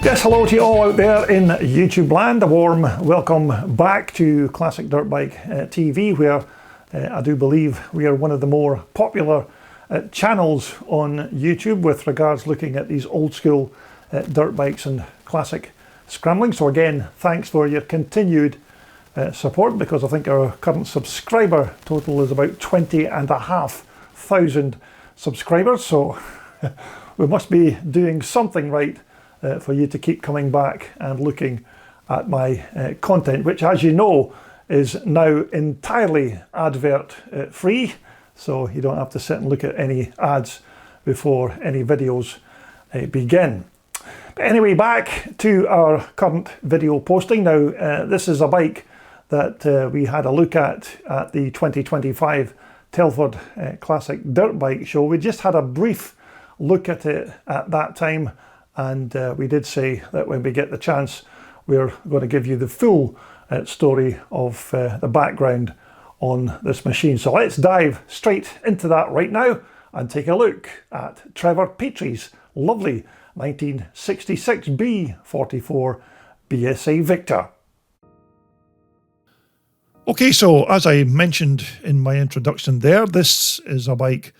Yes, hello to you all out there in YouTube land. A warm welcome back to Classic Dirt Bike TV, where I do believe we are one of the more popular channels on YouTube with regards looking at these old school dirt bikes and classic scrambling. So again, thanks for your continued support, because I think our current subscriber total is about 20,500 subscribers. So we must be doing something right for you to keep coming back and looking at my content, which, as you know, is now entirely advert free, so you don't have to sit and look at any ads before any videos begin. But anyway, back to our current video posting. Now, this is a bike that we had a look at the 2025 Telford Classic Dirt Bike Show. We just had a brief look at it at that time, and we did say that when we get the chance, we're going to give you the full story of the background on this machine. So let's dive straight into that right now and take a look at Trevor Petrie's lovely 1966 B44 BSA Victor. Okay, so as I mentioned in my introduction there, this is a bike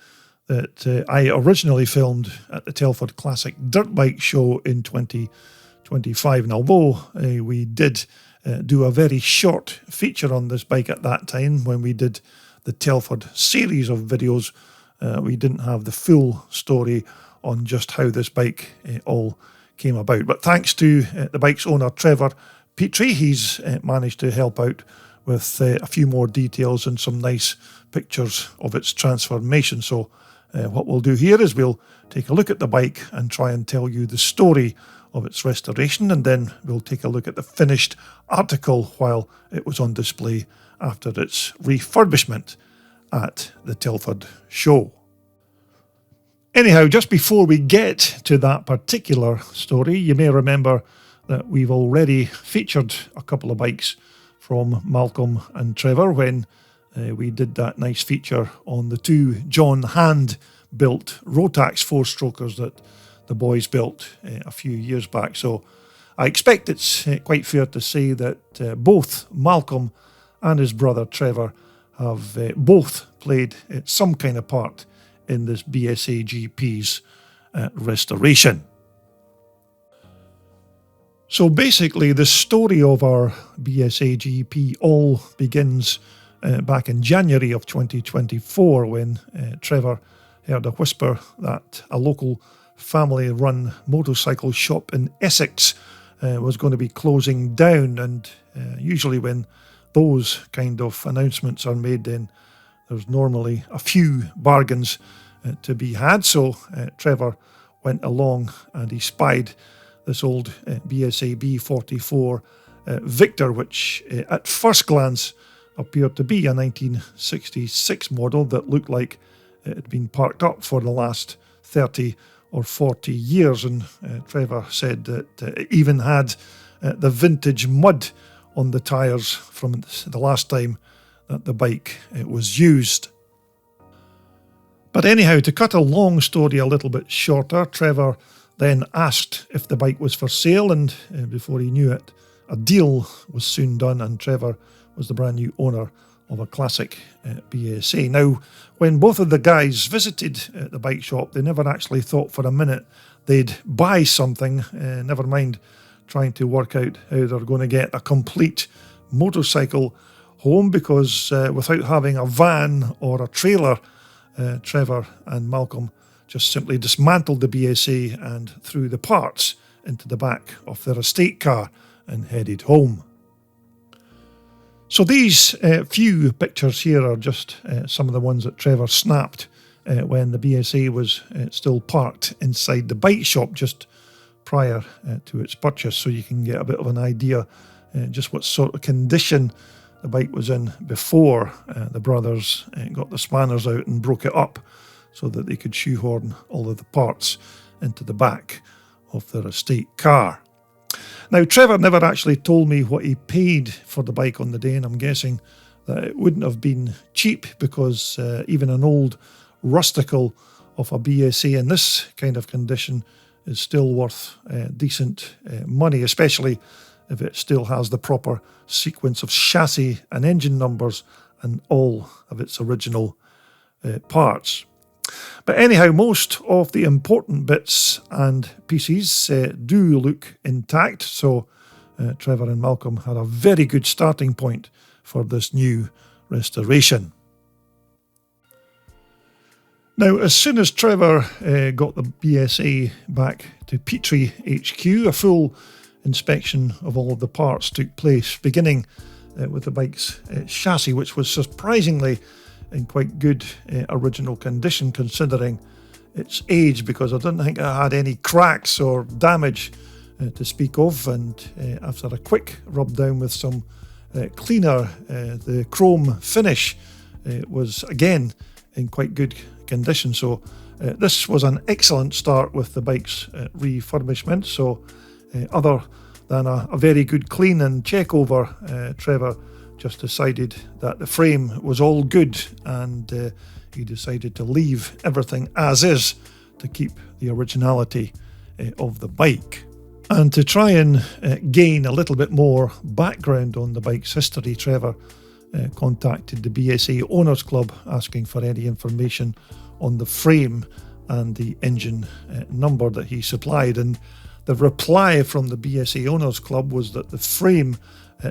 that I originally filmed at the Telford Classic Dirt Bike Show in 2025. And although we did do a very short feature on this bike at that time when we did the Telford series of videos, we didn't have the full story on just how this bike all came about. But thanks to the bike's owner, Trevor Petrie, he's managed to help out with a few more details and some nice pictures of its transformation. So what we'll do here is we'll take a look at the bike and try and tell you the story of its restoration, and then we'll take a look at the finished article while it was on display after its refurbishment at the Telford show. Anyhow, just before we get to that particular story, you may remember that we've already featured a couple of bikes from Malcolm and Trevor when we did that nice feature on the two John Hand built Rotax four-strokers that the boys built a few years back. So I expect it's quite fair to say that both Malcolm and his brother Trevor have both played some kind of part in this BSA GP's restoration. So basically the story of our BSA GP all begins back in January of 2024 when Trevor heard a whisper that a local family-run motorcycle shop in Essex was going to be closing down, and usually when those kind of announcements are made, then there's normally a few bargains to be had. So Trevor went along and he spied this old BSA B44 Victor, which at first glance appeared to be a 1966 model that looked like it had been parked up for the last 30 or 40 years. And Trevor said that it even had the vintage mud on the tyres from the last time that the bike was used. But anyhow, to cut a long story a little bit shorter, Trevor then asked if the bike was for sale, and before he knew it, a deal was soon done, and Trevor was the brand new owner of a classic BSA. Now, when both of the guys visited the bike shop, they never actually thought for a minute they'd buy something, never mind trying to work out how they're going to get a complete motorcycle home, because without having a van or a trailer, Trevor and Malcolm just simply dismantled the BSA and threw the parts into the back of their estate car and headed home. So these few pictures here are just some of the ones that Trevor snapped when the BSA was still parked inside the bike shop just prior to its purchase, so you can get a bit of an idea just what sort of condition the bike was in before the brothers got the spanners out and broke it up so that they could shoehorn all of the parts into the back of their estate car. Now, Trevor never actually told me what he paid for the bike on the day, and I'm guessing that it wouldn't have been cheap, because even an old rusticle of a BSA in this kind of condition is still worth decent money, especially if it still has the proper sequence of chassis and engine numbers and all of its original parts. But anyhow, most of the important bits and pieces do look intact, so Trevor and Malcolm had a very good starting point for this new restoration. Now, as soon as Trevor got the BSA back to Petrie HQ, a full inspection of all of the parts took place, beginning with the bike's chassis, which was surprisingly in quite good original condition considering its age, because I didn't think it had any cracks or damage to speak of. And after a quick rub down with some cleaner, the chrome finish was again in quite good condition. So this was an excellent start with the bike's refurbishment. So other than a very good clean and check over, Trevor just decided that the frame was all good, and he decided to leave everything as is to keep the originality of the bike. And to try and gain a little bit more background on the bike's history, Trevor contacted the BSA Owners Club asking for any information on the frame and the engine number that he supplied. And the reply from the BSA Owners Club was that the frame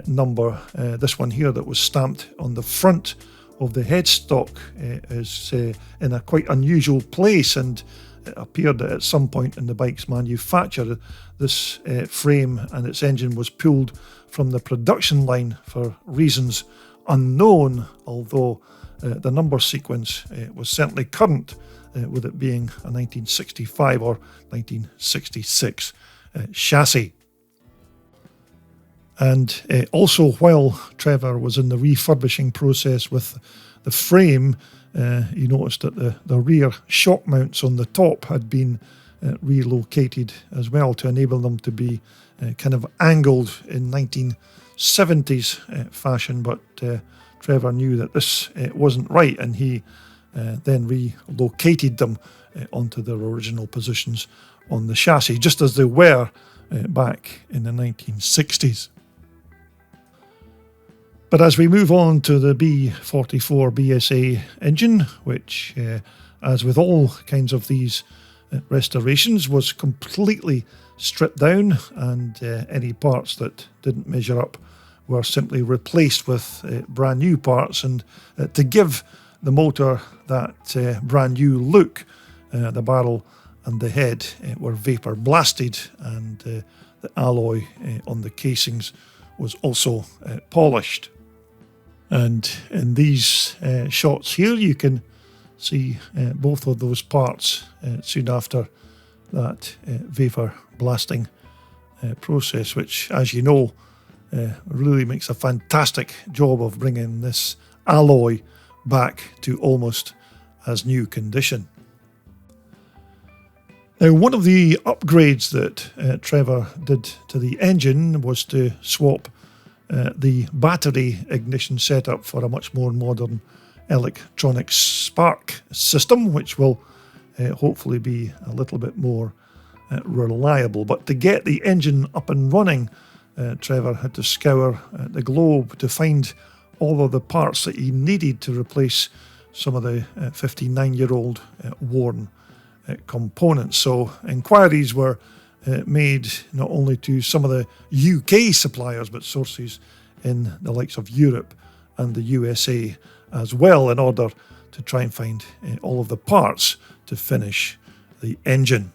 number, this one here that was stamped on the front of the headstock, is in a quite unusual place, and it appeared that at some point in the bike's manufacture this frame and its engine was pulled from the production line for reasons unknown, although the number sequence was certainly current, with it being a 1965 or 1966 chassis. And also, while Trevor was in the refurbishing process with the frame, he noticed that the rear shock mounts on the top had been relocated as well to enable them to be kind of angled in 1970s fashion. But Trevor knew that this wasn't right, and he then relocated them onto their original positions on the chassis, just as they were back in the 1960s. But as we move on to the B44 BSA engine, which, as with all kinds of these restorations, was completely stripped down, and any parts that didn't measure up were simply replaced with brand new parts. And to give the motor that brand new look, the barrel and the head were vapor blasted, and the alloy on the casings was also polished. And in these shots here, you can see both of those parts soon after that vapor blasting process, which, as you know, really makes a fantastic job of bringing this alloy back to almost as new condition. Now, one of the upgrades that Trevor did to the engine was to swap the battery ignition setup for a much more modern electronic spark system, which will hopefully be a little bit more reliable. But to get the engine up and running, Trevor had to scour the globe to find all of the parts that he needed to replace some of the 59-year-old worn components. So inquiries were made not only to some of the UK suppliers, but sources in the likes of Europe and the USA as well, in order to try and find all of the parts to finish the engine.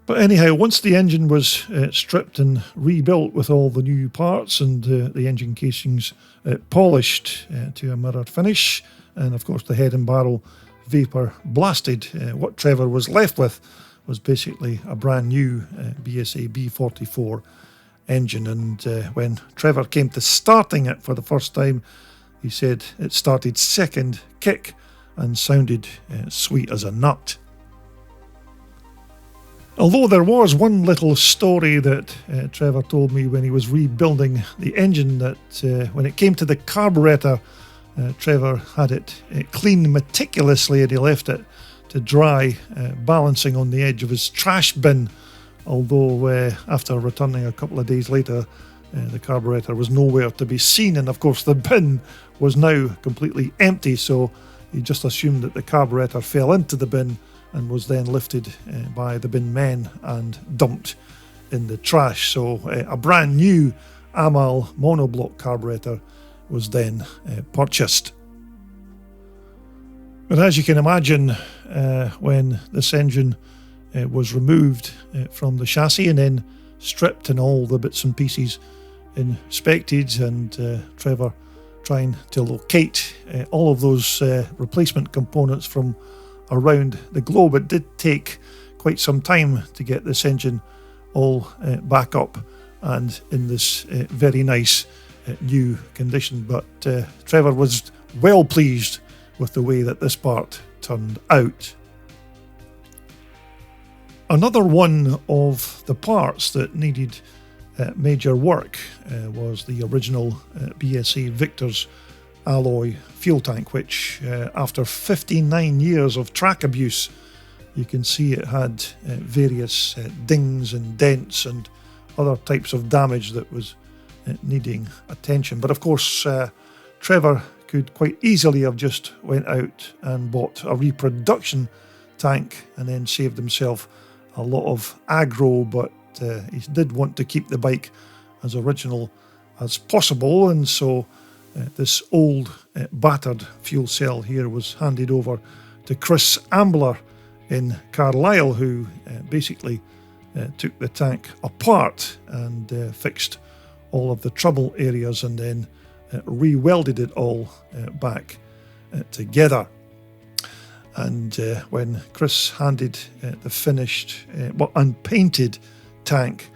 But anyhow, once the engine was stripped and rebuilt with all the new parts and the engine casings polished to a mirror finish, and of course the head and barrel vapour blasted. What Trevor was left with was basically a brand new BSA B44 engine, and when Trevor came to starting it for the first time, he said it started second kick and sounded sweet as a nut. Although there was one little story that Trevor told me when he was rebuilding the engine, that when it came to the carburetor, Trevor had it cleaned meticulously and he left it to dry, balancing on the edge of his trash bin, although after returning a couple of days later, the carburetor was nowhere to be seen, and of course the bin was now completely empty, so he just assumed that the carburetor fell into the bin and was then lifted by the bin men and dumped in the trash. So a brand new Amal monoblock carburetor was then purchased. But as you can imagine, when this engine was removed from the chassis and then stripped and all the bits and pieces inspected, and Trevor trying to locate all of those replacement components from around the globe, it did take quite some time to get this engine all back up and in this very nice new condition. But Trevor was well pleased with the way that this part turned out. Another one of the parts that needed major work was the original BSA Victor's alloy fuel tank, which after 59 years of track abuse, you can see it had various dings and dents and other types of damage that was needing attention. But of course, Trevor could quite easily have just went out and bought a reproduction tank and then saved himself a lot of aggro, but he did want to keep the bike as original as possible, and so this old battered fuel cell here was handed over to Chris Ambler in Carlisle, who basically took the tank apart and fixed all of the trouble areas and then re-welded it all back together. And when Chris handed the finished but unpainted tank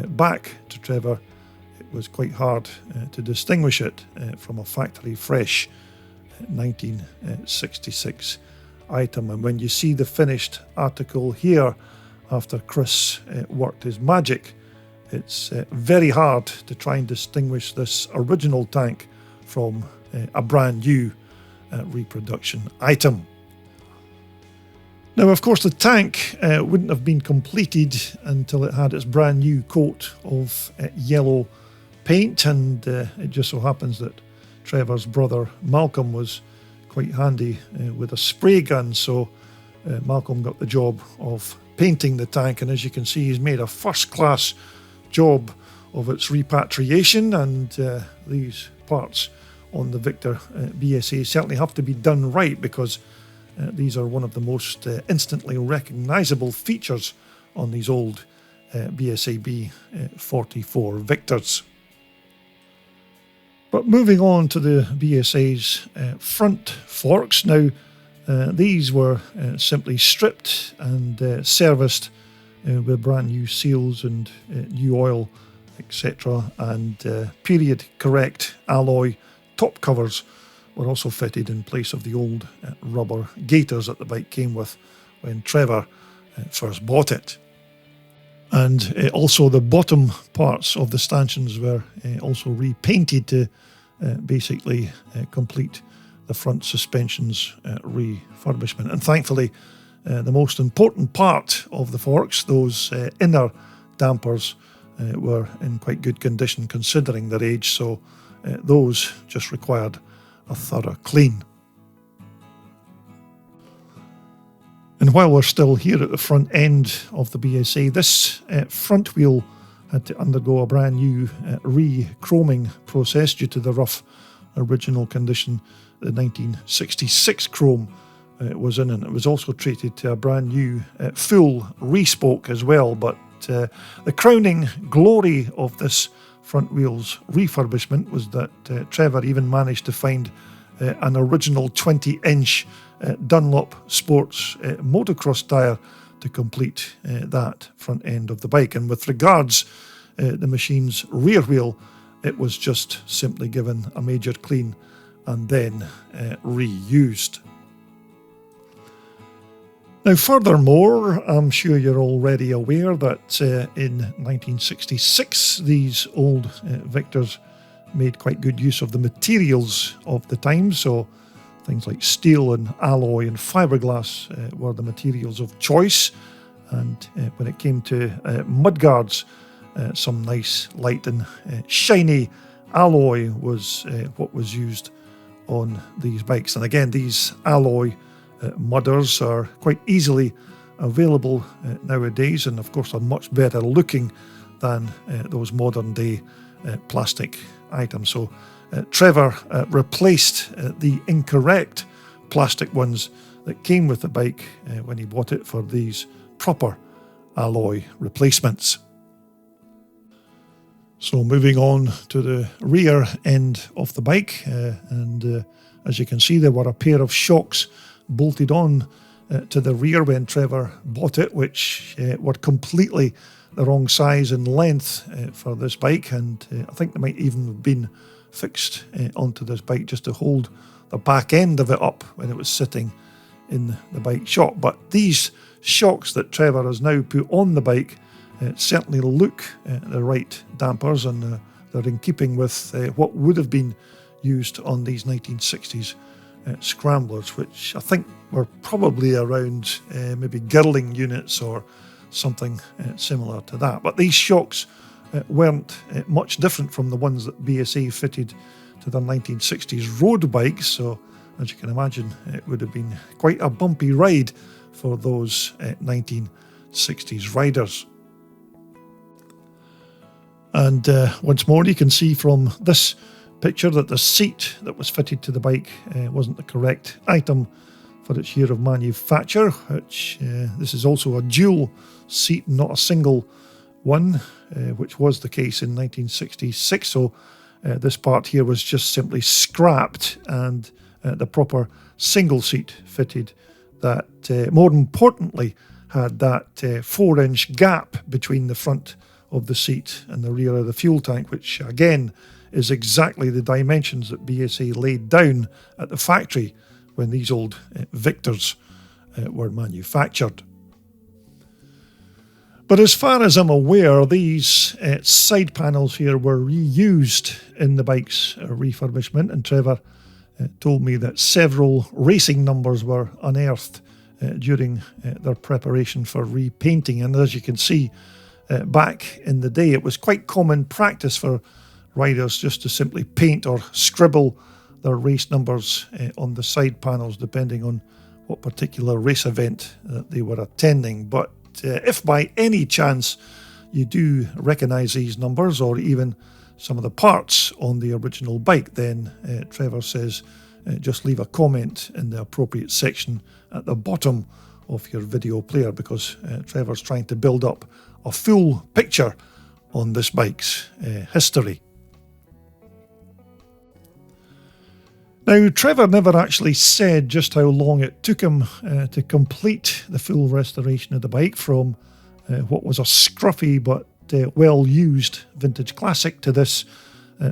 back to Trevor, it was quite hard to distinguish it from a factory fresh 1966 item. And when you see the finished article here after Chris worked his magic, it's very hard to try and distinguish this original tank from a brand new reproduction item. Now, of course, the tank wouldn't have been completed until it had its brand new coat of yellow paint, and it just so happens that Trevor's brother Malcolm was quite handy with a spray gun, so Malcolm got the job of painting the tank, and as you can see, he's made a first-class job of its repatriation, and these parts on the Victor BSA certainly have to be done right, because these are one of the most instantly recognisable features on these old BSA B44 Victors. But moving on to the BSA's front forks, now these were simply stripped and serviced with brand new seals and new oil, etc., and period correct alloy top covers were also fitted in place of the old rubber gaiters that the bike came with when Trevor first bought it. And also the bottom parts of the stanchions were also repainted to basically complete the front suspension's refurbishment. And thankfully, the most important part of the forks, those inner dampers, were in quite good condition considering their age, so those just required a thorough clean. And while we're still here at the front end of the BSA, this front wheel had to undergo a brand new re-chroming process due to the rough original condition the 1966 chrome was in, and it was also treated to a brand new full re-spoke as well. But the crowning glory of this front wheel's refurbishment was that Trevor even managed to find an original 20-inch Dunlop Sports motocross tyre to complete that front end of the bike. And with regards the machine's rear wheel, it was just simply given a major clean and then reused. Now, furthermore, I'm sure you're already aware that in 1966, these old Victors made quite good use of the materials of the time. So things like steel and alloy and fiberglass were the materials of choice. And when it came to mudguards, some nice, light and shiny alloy was what was used on these bikes. And again, these alloy mudders are quite easily available nowadays, and of course are much better looking than those modern day plastic items. So Trevor replaced the incorrect plastic ones that came with the bike when he bought it for these proper alloy replacements. So moving on to the rear end of the bike, and as you can see, there were a pair of shocks bolted on to the rear when Trevor bought it, which were completely the wrong size and length for this bike, and I think they might even have been fixed onto this bike just to hold the back end of it up when it was sitting in the bike shop. But these shocks that Trevor has now put on the bike certainly look the right dampers, and they're in keeping with what would have been used on these 1960s scramblers, which I think were probably around maybe girdling units or something similar to that. But these shocks weren't much different from the ones that BSA fitted to their 1960s road bikes, so as you can imagine, it would have been quite a bumpy ride for those 1960s riders. And once more, you can see from this picture that the seat that was fitted to the bike wasn't the correct item for its year of manufacture, which this is also a dual seat, not a single one, which was the case in 1966. So this part here was just simply scrapped, and the proper single seat fitted that, more importantly, had that 4-inch gap between the front of the seat and the rear of the fuel tank, which again is exactly the dimensions that BSA laid down at the factory when these old Victors were manufactured. But as far as I'm aware, these side panels here were reused in the bike's refurbishment, and Trevor told me that several racing numbers were unearthed during their preparation for repainting. And as you can see, back in the day, it was quite common practice for riders just to simply paint or scribble their race numbers on the side panels, depending on what particular race event that they were attending. But if by any chance you do recognise these numbers, or even some of the parts on the original bike, then Trevor says just leave a comment in the appropriate section at the bottom of your video player, because Trevor's trying to build up a full picture on this bike's history. Now, Trevor never actually said just how long it took him to complete the full restoration of the bike from what was a scruffy but well-used vintage classic to this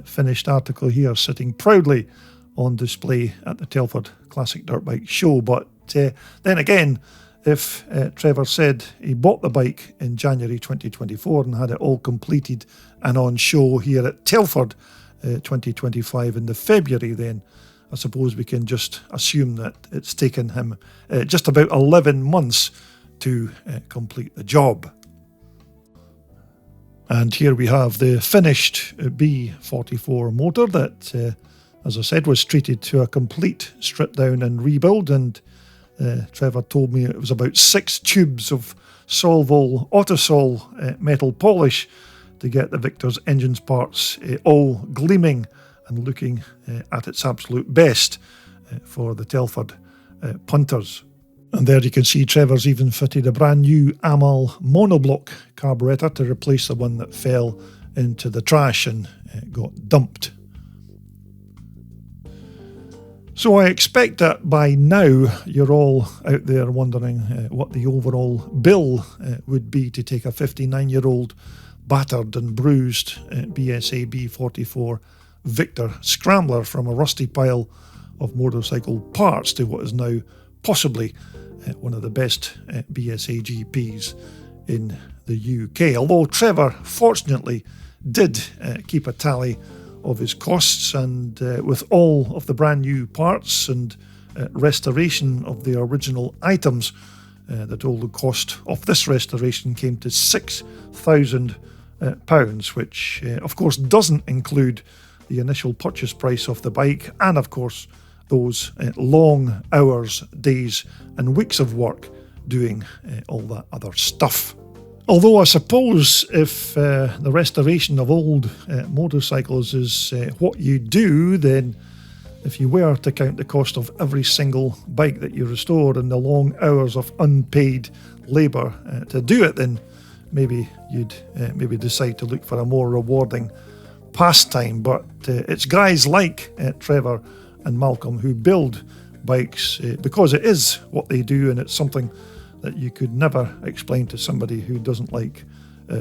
finished article here, sitting proudly on display at the Telford Classic Dirt Bike Show. But then again, if Trevor said he bought the bike in January 2024 and had it all completed and on show here at Telford 2025 in the February, then I suppose we can just assume that it's taken him just about 11 months to complete the job. And here we have the finished B44 motor that, as I said, was treated to a complete strip down and rebuild. And Trevor told me it was about 6 tubes of Solvol Autosol metal polish to get the Victor's engines parts all gleaming and looking at its absolute best for the Telford punters. And there you can see Trevor's even fitted a brand new Amal monoblock carburettor to replace the one that fell into the trash and got dumped. So I expect that by now you're all out there wondering what the overall bill would be to take a 59-year-old battered and bruised BSA B44 Victor Scrambler from a rusty pile of motorcycle parts to what is now possibly one of the best BSA GPs in the UK. Although Trevor fortunately did keep a tally of his costs, and with all of the brand new parts and restoration of the original items, the total cost of this restoration came to £6,000, which of course doesn't include the initial purchase price of the bike, and of course those long hours, days and weeks of work doing all that other stuff. Although I suppose if the restoration of old motorcycles is what you do, then if you were to count the cost of every single bike that you restore and the long hours of unpaid labour to do it, then maybe you'd maybe decide to look for a more rewarding pastime. But it's guys like Trevor and Malcolm who build bikes because it is what they do, and it's something that you could never explain to somebody who doesn't like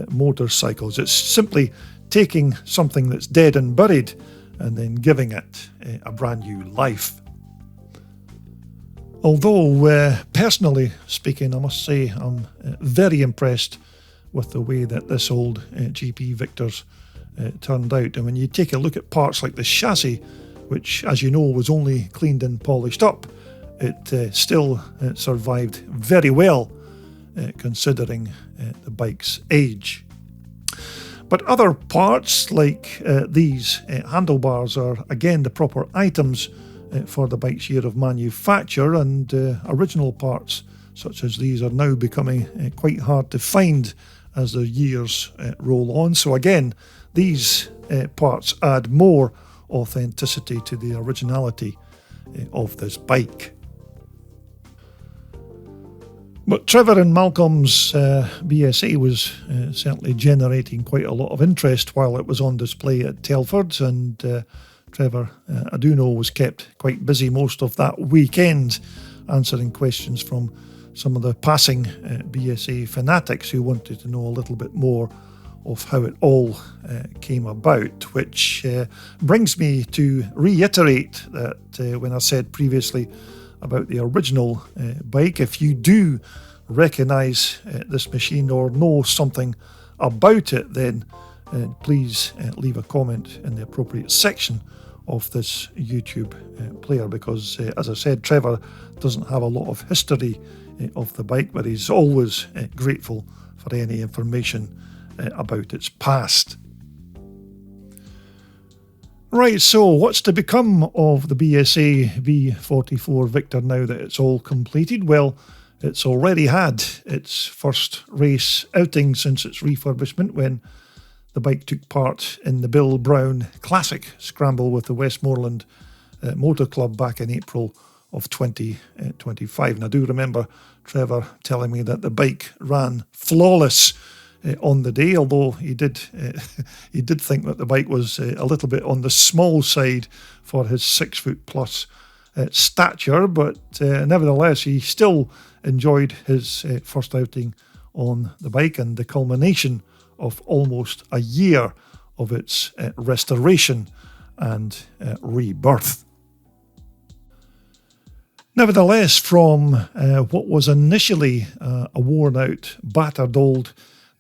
motorcycles. It's simply taking something that's dead and buried and then giving it a brand new life. Although, personally speaking, I must say I'm very impressed with the way that this old GP Victor's turned out. And when you take a look at parts like the chassis, which, as you know, was only cleaned and polished up, it still survived very well considering the bike's age. But other parts like these handlebars are again the proper items for the bike's year of manufacture, and original parts such as these are now becoming quite hard to find as the years roll on. So again, these parts add more authenticity to the originality of this bike. But Trevor and Malcolm's BSA was certainly generating quite a lot of interest while it was on display at Telford, and Trevor, I do know, was kept quite busy most of that weekend answering questions from some of the passing BSA fanatics who wanted to know a little bit more of how it all came about, which brings me to reiterate that when I said previously about the original bike, if you do recognise this machine or know something about it, then please leave a comment in the appropriate section of this YouTube player, because as I said, Trevor doesn't have a lot of history of the bike, but he's always grateful for any information about its past. Right, so what's to become of the BSA B44 Victor now that it's all completed? Well, it's already had its first race outing since its refurbishment, when the bike took part in the Bill Brown Classic Scramble with the Westmoreland Motor Club back in April of 2025. And I do remember Trevor telling me that the bike ran flawless on the day, although he did think that the bike was a little bit on the small side for his 6 foot plus stature, but nevertheless he still enjoyed his first outing on the bike and the culmination of almost a year of its restoration and rebirth. Nevertheless, from what was initially a worn out, battered old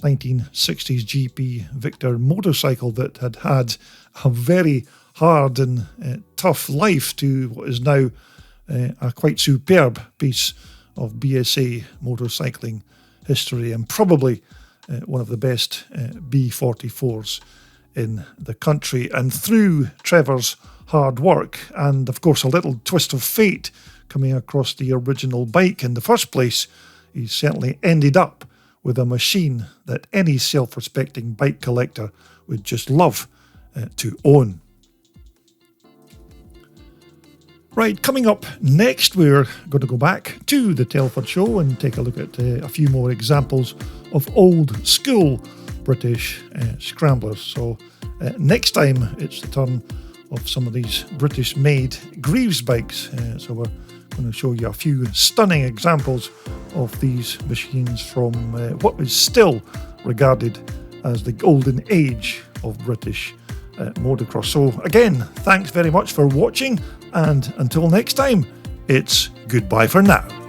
1960s GP Victor motorcycle that had had a very hard and tough life, to what is now a quite superb piece of BSA motorcycling history, and probably one of the best B44s in the country. And through Trevor's hard work and of course a little twist of fate coming across the original bike in the first place, he certainly ended up with a machine that any self-respecting bike collector would just love to own. Right, coming up next, we're going to go back to the Telford show and take a look at a few more examples of old school British scramblers. So next time it's the turn of some of these British-made Greaves bikes. So we're going to show you a few stunning examples of these machines from what is still regarded as the golden age of British motocross. So again, thanks very much for watching, and until next time, it's goodbye for now.